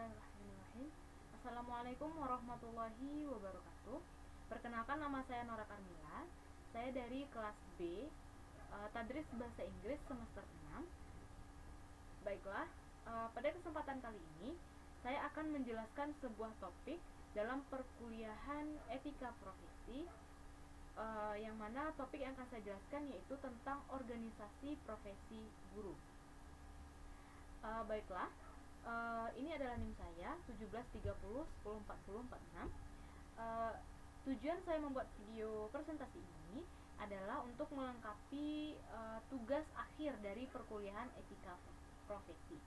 Bismillahirrahmanirrahim. Assalamualaikum warahmatullahi wabarakatuh. Perkenalkan, nama saya Nora Carmila. Saya dari kelas B, Tadris Bahasa Inggris semester 6. Baiklah, pada kesempatan kali ini saya akan menjelaskan sebuah topik dalam perkuliahan etika profesi, yang mana topik yang akan saya jelaskan yaitu tentang organisasi profesi guru. Baiklah, ini adalah NIM saya 1730104046. Tujuan saya membuat video presentasi ini adalah untuk melengkapi tugas akhir dari perkuliahan etika profesi.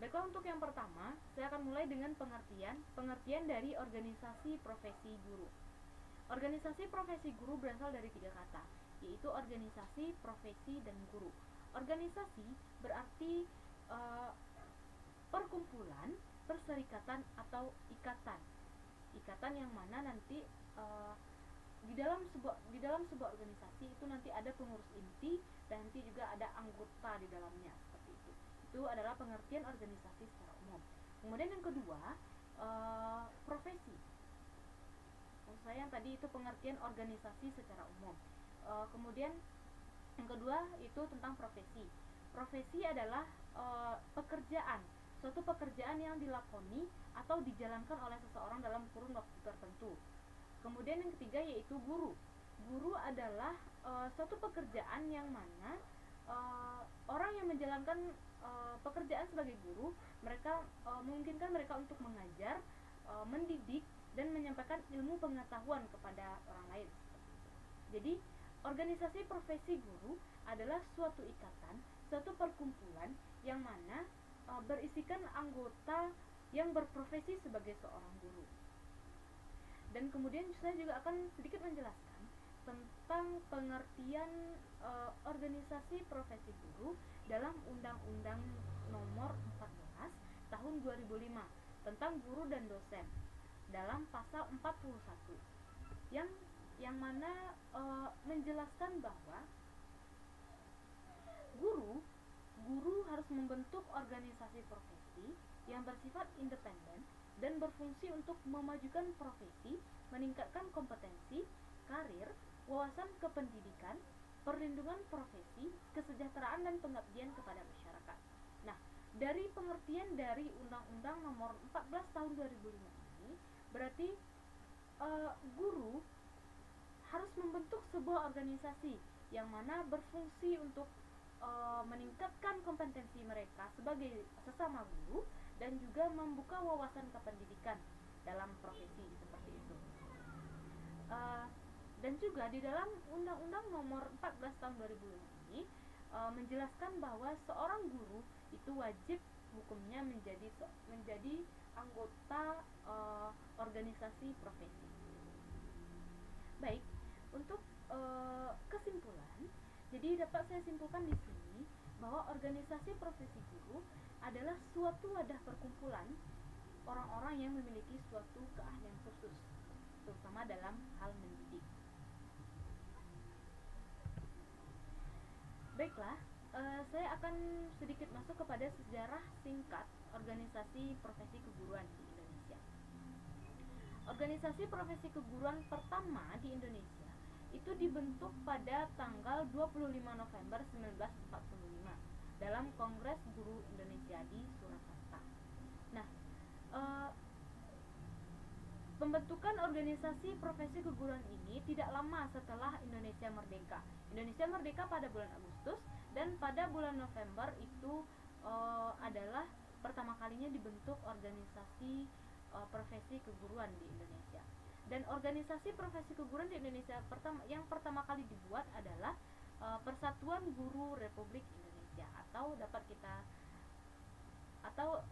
Baiklah, untuk yang pertama, saya akan mulai dengan pengertian dari organisasi profesi guru. Organisasi profesi guru berasal dari 3 kata, yaitu organisasi, profesi, dan guru. Organisasi berarti perkumpulan, perserikatan, atau ikatan. Ikatan yang mana nanti di dalam sebuah organisasi itu nanti ada pengurus inti dan nanti juga ada anggota di dalamnya, seperti itu. Itu adalah pengertian organisasi secara umum. Kemudian yang kedua, profesi. Maksud saya yang tadi itu pengertian organisasi secara umum. Kemudian yang kedua itu tentang profesi. Profesi adalah suatu pekerjaan yang dilakoni atau dijalankan oleh seseorang dalam kurun waktu tertentu. Kemudian yang ketiga yaitu guru. Guru adalah suatu pekerjaan yang mana orang yang menjalankan pekerjaan sebagai guru, mereka memungkinkan mereka untuk mengajar, mendidik, dan menyampaikan ilmu pengetahuan kepada orang lain. Jadi, organisasi profesi guru adalah suatu ikatan, suatu perkumpulan yang mana berisikan anggota yang berprofesi sebagai seorang guru. Dan kemudian saya juga akan sedikit menjelaskan tentang pengertian organisasi profesi guru dalam Undang-Undang Nomor 14 Tahun 2005 tentang guru dan dosen dalam pasal 41 yang mana menjelaskan bahwa guru harus membentuk organisasi profesi yang bersifat independen dan berfungsi untuk memajukan profesi, meningkatkan kompetensi, karir, wawasan kependidikan, perlindungan profesi, kesejahteraan dan pengabdian kepada masyarakat. Nah, dari pengertian dari Undang-Undang Nomor 14 Tahun 2005 ini berarti guru harus membentuk sebuah organisasi yang mana berfungsi untuk meningkatkan kompetensi mereka sebagai sesama guru dan juga membuka wawasan kependidikan dalam profesi seperti itu. Dan juga di dalam Undang-Undang Nomor 14 Tahun 2005 ini menjelaskan bahwa seorang guru itu wajib hukumnya menjadi anggota organisasi profesi. Baik, untuk kesimpulan, jadi dapat saya simpulkan di sini bahwa organisasi profesi guru adalah suatu wadah perkumpulan orang-orang yang memiliki suatu keahlian khusus, terutama dalam hal mendidik. Baiklah, saya akan sedikit masuk kepada sejarah singkat organisasi profesi keguruan di Indonesia. Organisasi profesi keguruan pertama di Indonesia itu dibentuk pada tanggal 25 November 1945 dalam Kongres Guru Indonesia di Surakarta. Nah, pembentukan organisasi profesi keguruan ini tidak lama setelah Indonesia merdeka. Indonesia merdeka pada bulan Agustus, dan pada bulan November itu adalah pertama kalinya dibentuk organisasi profesi keguruan di Indonesia. Dan organisasi profesi keguruan di Indonesia yang pertama kali dibuat adalah Persatuan Guru Republik Indonesia atau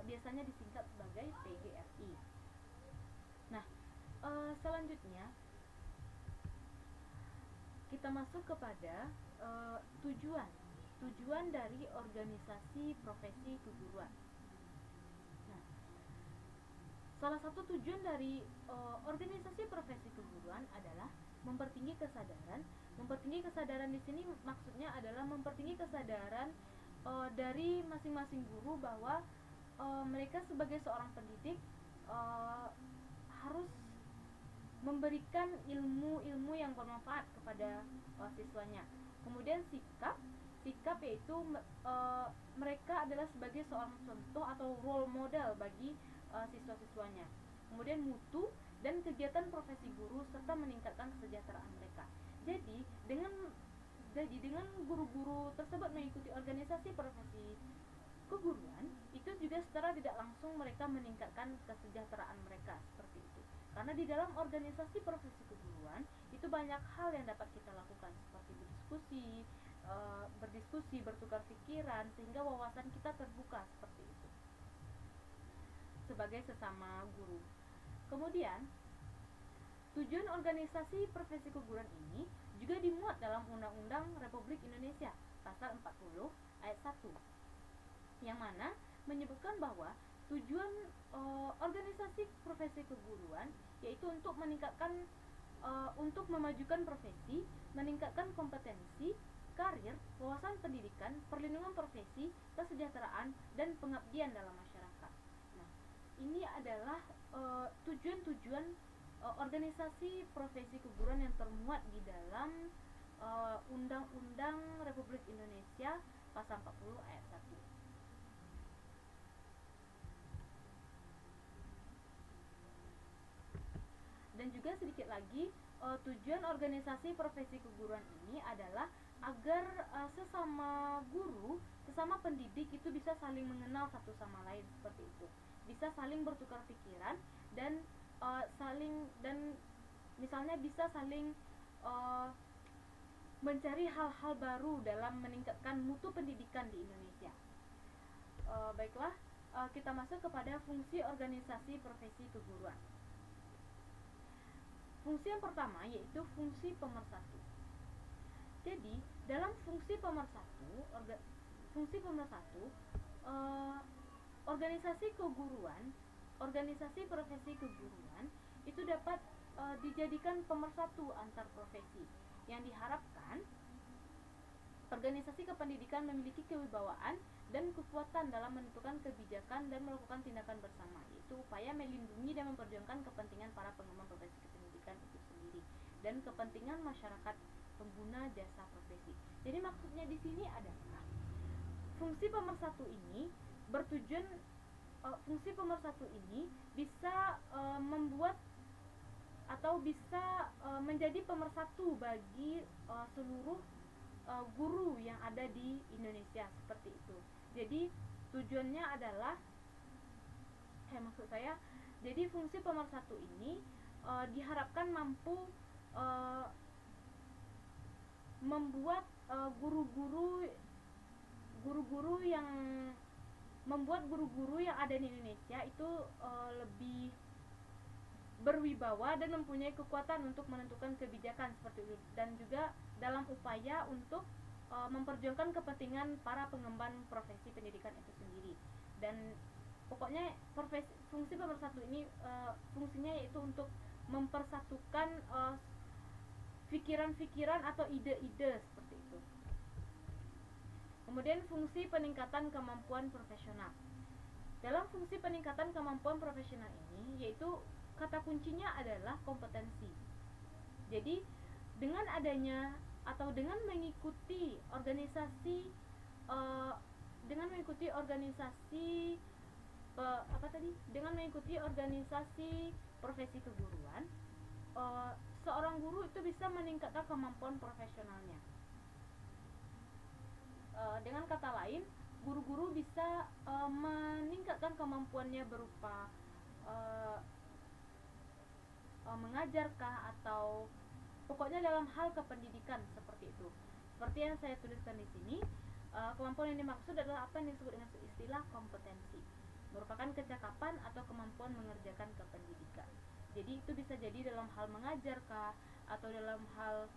biasanya disingkat sebagai PGRI. Nah, selanjutnya kita masuk kepada tujuan dari organisasi profesi keguruan. Nah, salah satu tujuan dari organisasi profesi keguruan adalah mempertinggi kesadaran. Mempertinggi kesadaran di sini maksudnya adalah mempertinggi kesadaran dari masing-masing guru bahwa mereka sebagai seorang pendidik harus memberikan ilmu-ilmu yang bermanfaat kepada siswanya. Kemudian sikap yaitu mereka adalah sebagai seorang contoh atau role model bagi siswa-siswanya. Kemudian mutu dan kegiatan profesi guru serta meningkatkan kesejahteraan mereka. Jadi dengan guru-guru tersebut mengikuti organisasi profesi keguruan, itu juga secara tidak langsung mereka meningkatkan kesejahteraan mereka seperti itu. Karena di dalam organisasi profesi keguruan itu banyak hal yang dapat kita lakukan seperti berdiskusi, bertukar pikiran sehingga wawasan kita terbuka seperti itu sebagai sesama guru. Kemudian tujuan organisasi profesi keguruan ini juga dimuat dalam Undang-Undang Republik Indonesia Pasal 40 ayat 1 yang mana menyebutkan bahwa tujuan organisasi profesi keguruan yaitu untuk meningkatkan untuk memajukan profesi, meningkatkan kompetensi, karir, wawasan pendidikan, perlindungan profesi, kesejahteraan, dan pengabdian dalam masyarakat. Nah, ini adalah tujuan-tujuan organisasi profesi keguruan yang termuat di dalam Undang-Undang Republik Indonesia Pasal 40 ayat 1. Dan juga sedikit lagi, tujuan organisasi profesi keguruan ini adalah agar sesama guru, sesama pendidik itu bisa saling mengenal satu sama lain seperti itu, bisa saling bertukar pikiran dan misalnya bisa saling mencari hal-hal baru dalam meningkatkan mutu pendidikan di Indonesia. Baiklah, kita masuk kepada fungsi organisasi profesi keguruan. Fungsi yang pertama yaitu fungsi pemersatu. Jadi dalam fungsi pemersatu, organisasi keguruan, organisasi profesi keguruan itu dapat dijadikan pemersatu antar profesi, yang diharapkan organisasi kependidikan memiliki kewibawaan dan kekuatan dalam menentukan kebijakan dan melakukan tindakan bersama, yaitu upaya melindungi dan memperjuangkan kepentingan para pengembang profesi kependidikan itu sendiri dan kepentingan masyarakat pengguna jasa profesi. Jadi maksudnya di sini adalah fungsi pemersatu ini bisa membuat atau bisa menjadi pemersatu bagi seluruh guru yang ada di Indonesia seperti itu. Jadi tujuannya adalah jadi fungsi pemersatu ini diharapkan mampu membuat guru-guru yang ada di Indonesia itu lebih berwibawa dan mempunyai kekuatan untuk menentukan kebijakan seperti itu, dan juga dalam upaya untuk memperjuangkan kepentingan para pengemban profesi pendidikan itu sendiri. Dan pokoknya fungsi pemersatu ini fungsinya yaitu untuk mempersatukan pikiran-pikiran atau ide-ide seperti itu. Kemudian fungsi peningkatan kemampuan profesional. Dalam fungsi peningkatan kemampuan profesional ini yaitu kata kuncinya adalah kompetensi. Jadi dengan adanya atau dengan mengikuti organisasi profesi keguruan, seorang guru itu bisa meningkatkan kemampuan profesionalnya. Dengan kata lain, guru-guru bisa meningkatkan kemampuannya berupa mengajarkah atau pokoknya dalam hal kependidikan seperti itu. Seperti yang saya tuliskan di sini, kemampuan yang dimaksud adalah apa yang disebut dengan istilah kompetensi, merupakan kecakapan atau kemampuan mengerjakan kependidikan. Jadi itu bisa jadi dalam hal mengajarkah atau dalam hal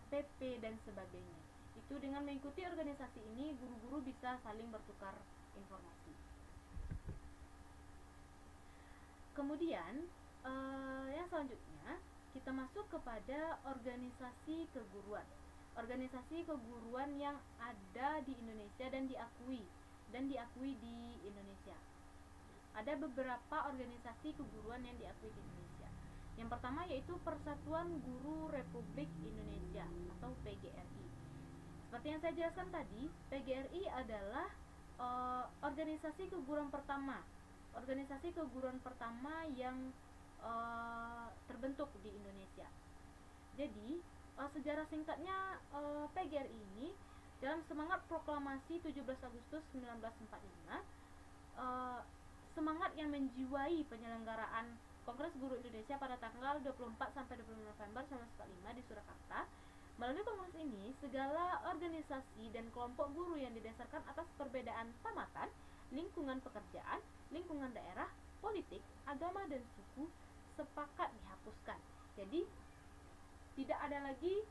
RPP dan sebagainya. Itu dengan mengikuti organisasi ini, guru-guru bisa saling bertukar informasi. Kemudian yang selanjutnya kita masuk kepada organisasi keguruan. Organisasi keguruan yang ada di Indonesia dan diakui dan diakui di Indonesia. Ada beberapa organisasi keguruan yang diakui di Indonesia. Yang pertama yaitu Persatuan Guru Republik Indonesia atau PGRI. Seperti yang saya jelaskan tadi, PGRI adalah organisasi keguruan pertama yang terbentuk di Indonesia. Jadi sejarah singkatnya PGRI ini dalam semangat proklamasi 17 Agustus 1945, semangat yang menjiwai penyelenggaraan Kongres Guru Indonesia pada tanggal 24 sampai 25 November 1945 di Surakarta. Melalui kongres ini, segala organisasi dan kelompok guru yang didasarkan atas perbedaan tamatan, lingkungan pekerjaan, lingkungan daerah, politik, agama, dan suku sepakat dihapuskan. Jadi, tidak ada lagi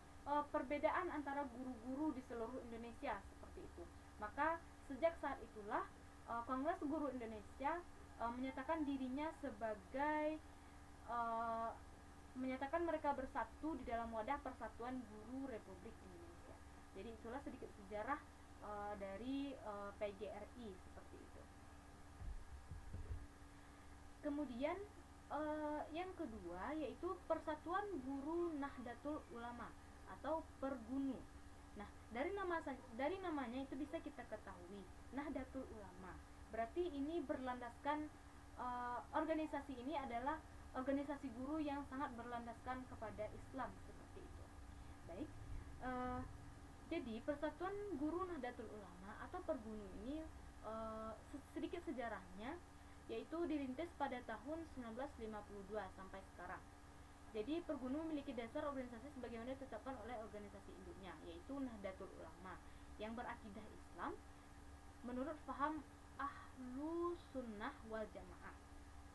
perbedaan antara guru-guru di seluruh Indonesia seperti itu. Maka, sejak saat itulah Kongres Guru Indonesia menyatakan dirinya sebagai menyatakan mereka bersatu di dalam wadah Persatuan Guru Republik Indonesia. Jadi itulah sedikit sejarah dari PGRI seperti itu. Kemudian yang kedua yaitu Persatuan Guru Nahdlatul Ulama atau Pergunu. Nah, dari namanya itu bisa kita ketahui Nahdlatul Ulama. Berarti ini berlandaskan organisasi ini adalah organisasi guru yang sangat berlandaskan kepada Islam seperti itu. Baik, jadi Persatuan Guru Nahdlatul Ulama atau Pergunu ini sedikit sejarahnya yaitu dirintis pada tahun 1952 sampai sekarang. Jadi Pergunu memiliki dasar organisasi sebagaimana ditetapkan oleh organisasi induknya yaitu Nahdlatul Ulama yang berakidah Islam menurut paham Ahlu Sunnah wal Jamaah.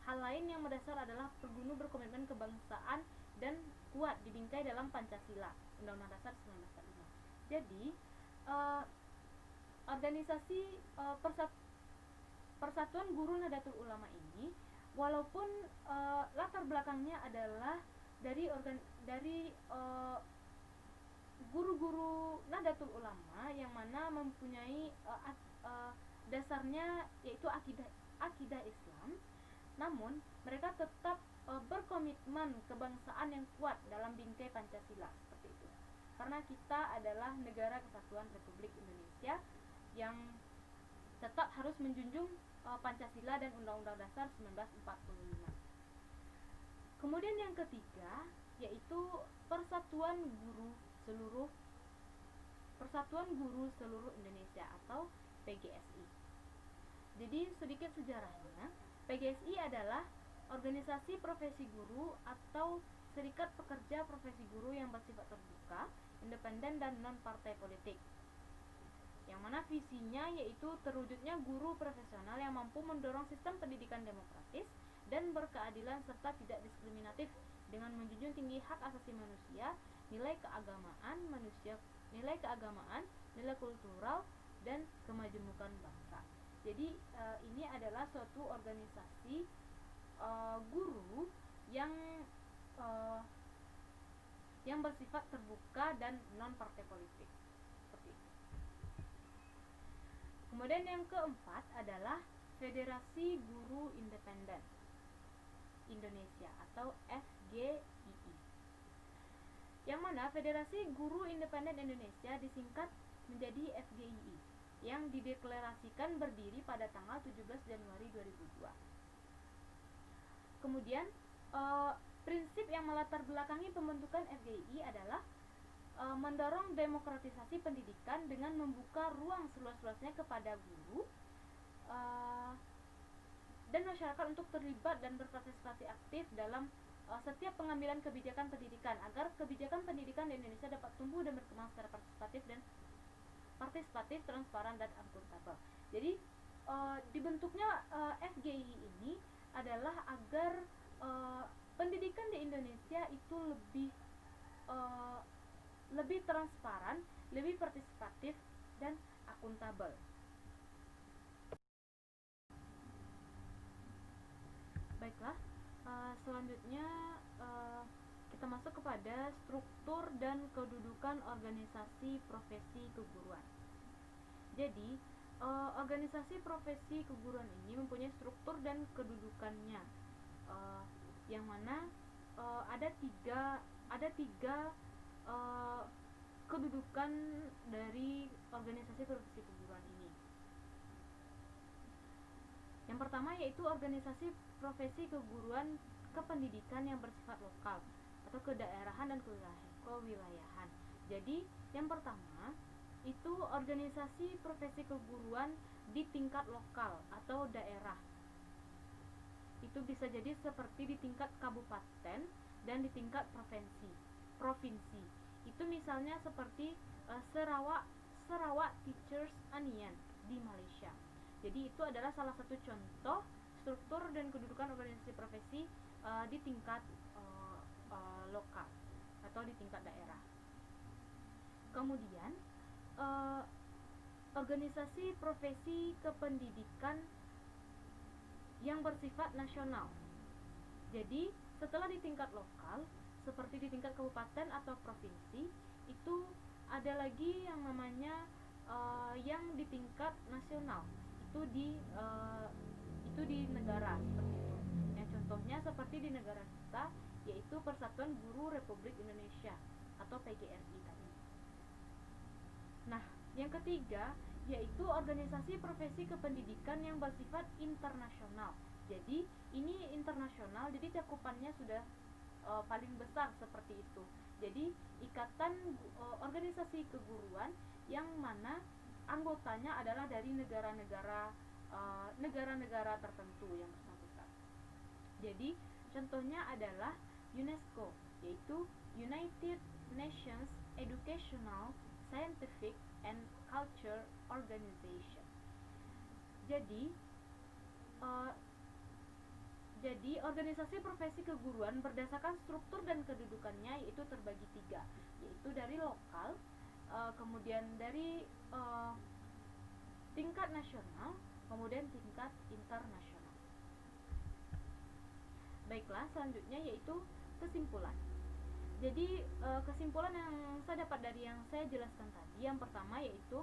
Hal lain yang mendasar adalah Pergunu berkomitmen kebangsaan dan kuat dibingkai dalam Pancasila, Undang-Undang Dasar 1945. Jadi, organisasi Persatuan Guru Nahdlatul Ulama ini, walaupun latar belakangnya adalah dari guru-guru Nahdlatul Ulama yang mana mempunyai dasarnya yaitu akidah Islam, namun mereka tetap berkomitmen kebangsaan yang kuat dalam bingkai Pancasila seperti itu. Karena kita adalah negara kesatuan Republik Indonesia yang tetap harus menjunjung Pancasila dan Undang-Undang Dasar 1945. Kemudian yang ketiga yaitu Persatuan Guru Seluruh Indonesia atau PGSI. Jadi sedikit sejarahnya, PGSI adalah organisasi profesi guru atau serikat pekerja profesi guru yang bersifat terbuka, independen dan non-partai politik. Yang mana visinya yaitu terwujudnya guru profesional yang mampu mendorong sistem pendidikan demokratis dan berkeadilan serta tidak diskriminatif dengan menjunjung tinggi hak asasi manusia, nilai keagamaan, nilai kultural dan kemajemukan bangsa. Jadi ini adalah suatu organisasi guru yang bersifat terbuka dan non partai politik. Seperti itu. Kemudian yang keempat adalah Federasi Guru Independen Indonesia atau FGII. Yang mana Federasi Guru Independen Indonesia disingkat menjadi FGII yang dideklarasikan berdiri pada tanggal 17 Januari 2002. Kemudian prinsip yang melatar belakangi pembentukan FGII adalah mendorong demokratisasi pendidikan dengan membuka ruang seluas-luasnya kepada guru dan masyarakat untuk terlibat dan berpartisipasi aktif dalam setiap pengambilan kebijakan pendidikan agar kebijakan pendidikan di Indonesia dapat tumbuh dan berkembang secara partisipatif, transparan dan akuntabel. Jadi dibentuknya FGII ini adalah agar pendidikan di Indonesia itu lebih transparan, lebih partisipatif dan akuntabel. Baiklah, selanjutnya kita masuk kepada struktur dan kedudukan organisasi profesi keguruan. Jadi, organisasi profesi keguruan ini mempunyai struktur dan kedudukannya, yang mana ada tiga uh, kedudukan dari organisasi profesi keguruan ini. Yang pertama yaitu organisasi profesi keguruan kependidikan yang bersifat lokal atau kedaerahan dan kewilayahan. Jadi yang pertama itu organisasi profesi keguruan di tingkat lokal atau daerah. Itu bisa jadi seperti di tingkat kabupaten dan di tingkat provinsi. Itu misalnya seperti Sarawak Teachers Union di Malaysia. Jadi itu adalah salah satu contoh struktur dan kedudukan organisasi profesi di tingkat lokal atau di tingkat daerah. Kemudian organisasi profesi kependidikan yang bersifat nasional. Jadi setelah di tingkat lokal seperti di tingkat kabupaten atau provinsi, itu ada lagi yang namanya yang di tingkat nasional. Itu di negara seperti itu. Yang contohnya seperti di negara kita yaitu Persatuan Guru Republik Indonesia atau PGRI tadi. Nah, yang ketiga yaitu organisasi profesi kependidikan yang bersifat internasional. Jadi ini internasional, jadi cakupannya sudah paling besar seperti itu. Jadi ikatan organisasi keguruan yang mana anggotanya adalah dari negara-negara tertentu yang bersangkutan. Jadi contohnya adalah UNESCO, yaitu United Nations Educational, Scientific and Culture Organization. Jadi organisasi profesi keguruan berdasarkan struktur dan kedudukannya yaitu terbagi tiga, yaitu dari lokal, kemudian dari tingkat nasional, kemudian tingkat internasional. Baiklah, selanjutnya yaitu kesimpulan. Jadi kesimpulan yang saya dapat dari yang saya jelaskan tadi, yang pertama yaitu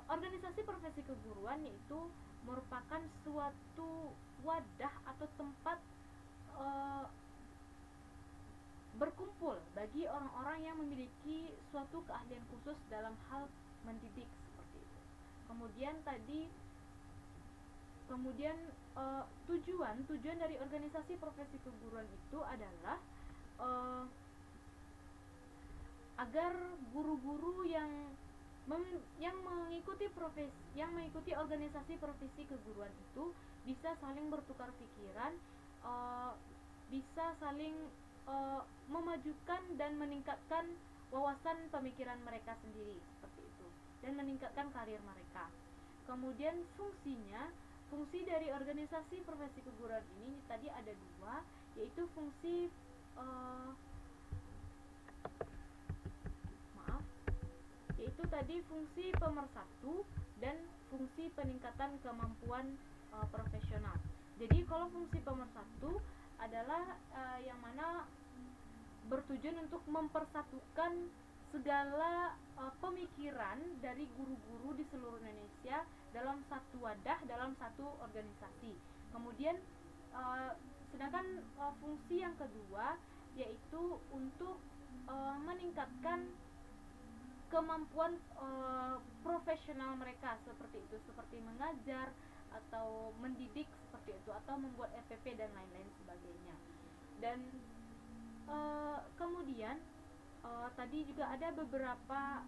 organisasi profesi keguruan yaitu merupakan suatu wadah atau tempat berkumpul bagi orang-orang yang memiliki suatu keahlian khusus dalam hal mendidik seperti itu. Tujuan dari organisasi profesi keguruan itu adalah agar guru-guru yang mengikuti organisasi profesi keguruan itu bisa saling bertukar pikiran, bisa saling memajukan dan meningkatkan wawasan pemikiran mereka sendiri seperti itu, dan meningkatkan karir mereka. Kemudian fungsi dari organisasi profesi keguruan ini tadi ada dua, yaitu fungsi fungsi pemersatu dan fungsi peningkatan kemampuan profesional. Jadi kalau fungsi pemersatu adalah yang mana bertujuan untuk mempersatukan segala pemikiran dari guru-guru di seluruh Indonesia dalam satu wadah, dalam satu organisasi. Kemudian sedangkan fungsi yang kedua yaitu untuk meningkatkan kemampuan profesional mereka seperti itu, seperti mengajar atau mendidik seperti itu, atau membuat RPP dan lain-lain sebagainya. Dan kemudian tadi juga ada beberapa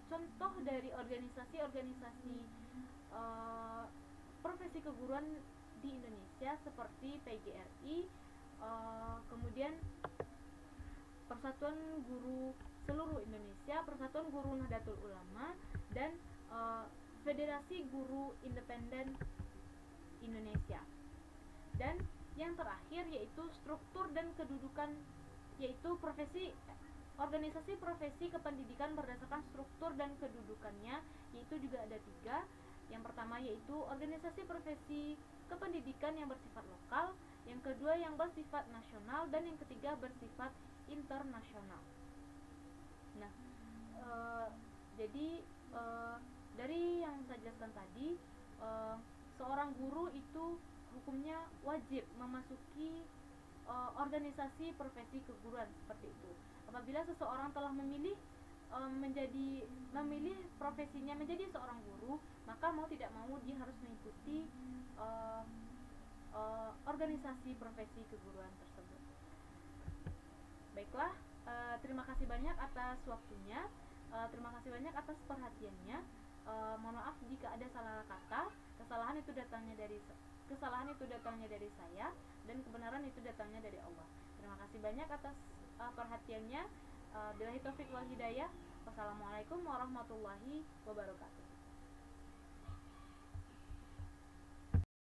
contoh dari organisasi-organisasi profesi keguruan di Indonesia seperti PGRI, kemudian Persatuan Guru Seluruh Indonesia, Persatuan Guru Nahdlatul Ulama, dan Federasi Guru Independen Indonesia. Dan yang terakhir yaitu struktur dan kedudukan, yaitu organisasi profesi kependidikan berdasarkan struktur dan kedudukannya, yaitu juga ada tiga. Yang pertama yaitu organisasi profesi kependidikan yang bersifat lokal, yang kedua yang bersifat nasional, dan yang ketiga bersifat internasional. Nah, jadi Dari yang saya jelaskan tadi, seorang guru itu hukumnya wajib memasuki organisasi profesi keguruan seperti itu. Apabila seseorang telah memilih profesinya menjadi seorang guru, maka mau tidak mau dia harus mengikuti uh, organisasi profesi keguruan tersebut. Baiklah, terima kasih banyak atas waktunya, terima kasih banyak atas perhatiannya. Mohon maaf jika ada salah kata. Kesalahan itu datangnya dari saya, dan kebenaran itu datangnya dari Allah. Terima kasih banyak atas perhatiannya. Billahi taufik wal hidayah. Wassalamualaikum warahmatullahi wabarakatuh.